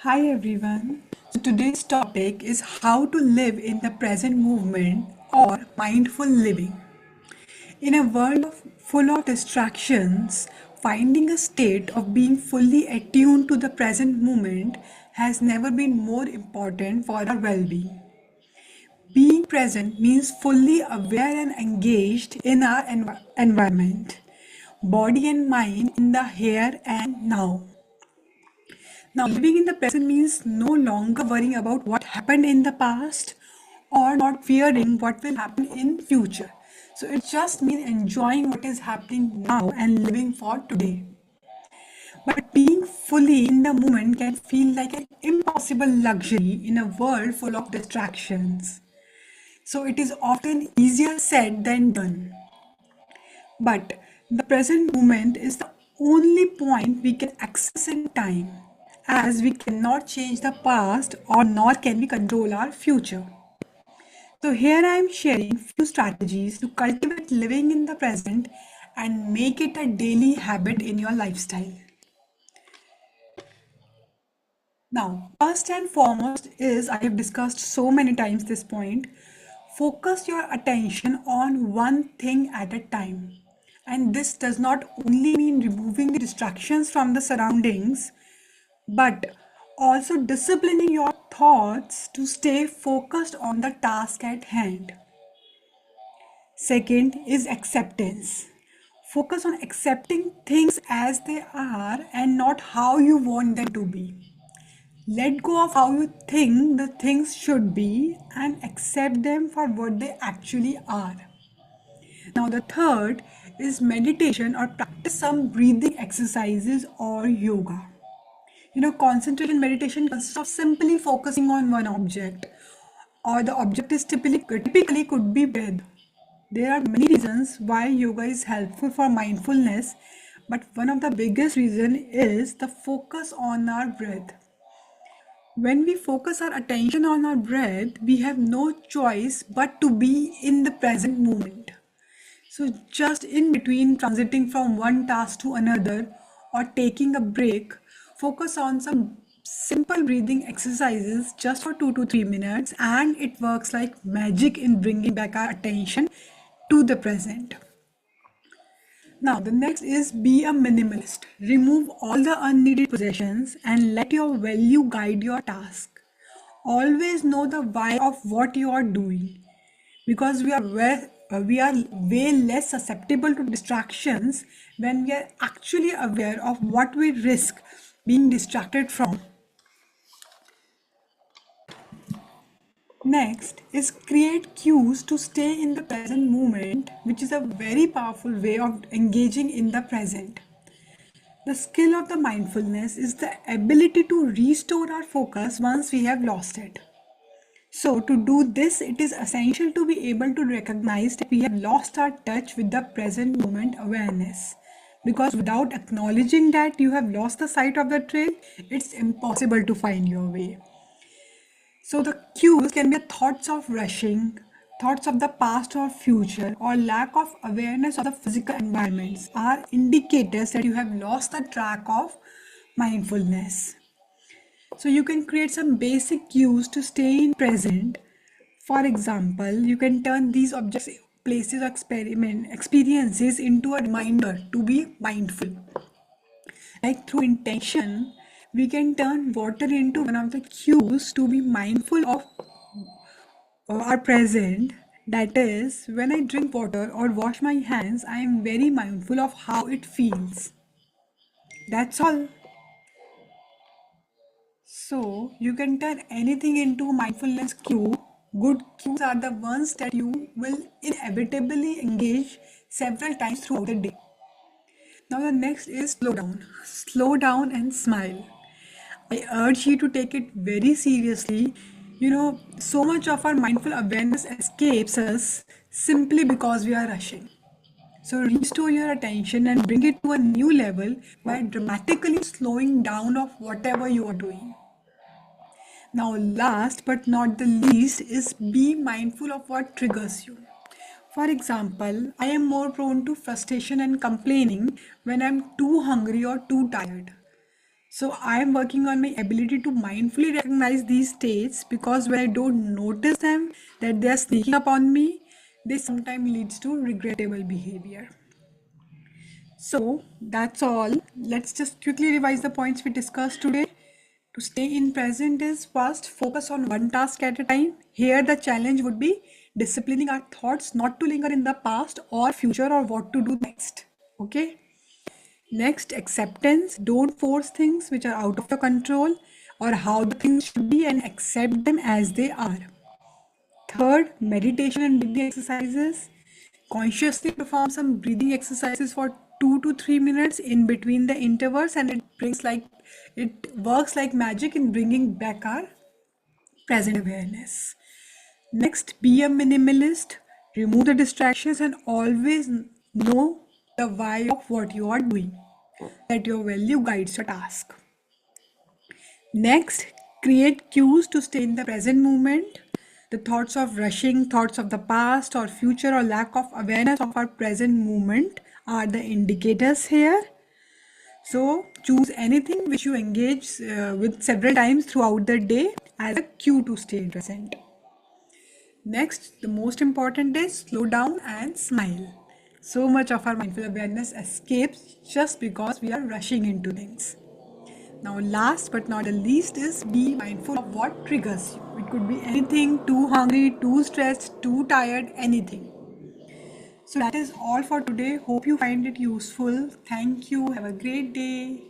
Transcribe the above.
Hi everyone. So today's topic is how to live in the present movement or mindful living. In a world full of distractions, finding a state of being fully attuned to the present moment has never been more important for our well-being. Being present means fully aware and engaged in our environment, body and mind in the here and now. Now, living in the present means no longer worrying about what happened in the past or not fearing what will happen in future. So it just means enjoying what is happening now and living for today. But being fully in the moment can feel like an impossible luxury in a world full of distractions. So it is often easier said than done. But the present moment is the only point we can access in time, as we cannot change the past or nor can we control our future. So here I am sharing few strategies to cultivate living in the present and make it a daily habit in your lifestyle. Now, first and foremost is I have discussed so many times this point. Focus your attention on one thing at a time. And this does not only mean removing the distractions from the surroundings, but also disciplining your thoughts to stay focused on the task at hand. Second is acceptance. Focus on accepting things as they are and not how you want them to be. Let go of how you think the things should be and accept them for what they actually are. Now, the third is meditation or practice some breathing exercises or yoga. Concentration meditation consists of simply focusing on one object, or the object is typically could be breath. There are many reasons why yoga is helpful for mindfulness, but one of the biggest reason is the focus on our breath. When we focus our attention on our breath, we have no choice but to be in the present moment. So, just in between transiting from one task to another or taking a break, focus on some simple breathing exercises just for 2 to 3 minutes, and it works like magic in bringing back our attention to the present. Now, the next is be a minimalist. Remove all the unneeded possessions and let your value guide your task. Always know the why of what you are doing, because we are way less susceptible to distractions when we are actually aware of what we risk being distracted from. Next is create cues to stay in the present moment, which is a very powerful way of engaging in the present. The skill of the mindfulness is the ability to restore our focus once we have lost it. So, to do this, it is essential to be able to recognize that we have lost our touch with the present moment awareness. Because without acknowledging that you have lost the sight of the trail, it's impossible to find your way. So, the cues can be thoughts of rushing, thoughts of the past or future, or lack of awareness of the physical environments are indicators that you have lost the track of mindfulness. So you can create some basic cues to stay in present. For example, you can turn these objects, places, or experiences into a reminder to be mindful. Like through intention, we can turn water into one of the cues to be mindful of our present. That is, when I drink water or wash my hands, I am very mindful of how it feels. That's all. So you can turn anything into a mindfulness cue. Good cues are the ones that you will inevitably engage several times throughout the day. Now the next is slow down. Slow down and smile. I urge you to take it very seriously. So much of our mindful awareness escapes us simply because we are rushing. So restore your attention and bring it to a new level by dramatically slowing down of whatever you are doing. Now, last but not the least is be mindful of what triggers you. For example, I am more prone to frustration and complaining when I'm too hungry or too tired. So I am working on my ability to mindfully recognize these states, because when I don't notice them, that they are sneaking up on me, this sometimes leads to regrettable behavior. So that's all. Let's just quickly revise the points we discussed today. To stay in present is first focus on one task at a time. Here the challenge would be disciplining our thoughts not to linger in the past or future or what to do next. Okay. Next, acceptance. Don't force things which are out of your control or how the things should be, and accept them as they are. Third, meditation and breathing exercises. Consciously perform some breathing exercises for 2 to 3 minutes in between the intervals, and it works like magic in bringing back our present awareness. Next, be a minimalist. Remove the distractions and always know the why of what you are doing. That your value guides your task. Next, create cues to stay in the present moment. The thoughts of rushing, thoughts of the past or future, or lack of awareness of our present moment are the indicators here. So choose anything which you engage with several times throughout the day as a cue to stay present. Next, the most important is slow down and smile. So much of our mindful awareness escapes just because we are rushing into things. Now, last but not the least is be mindful of what triggers you. It could be anything: too hungry, too stressed, too tired, anything. So, that is all for today. Hope you find it useful. Thank you. Have a great day.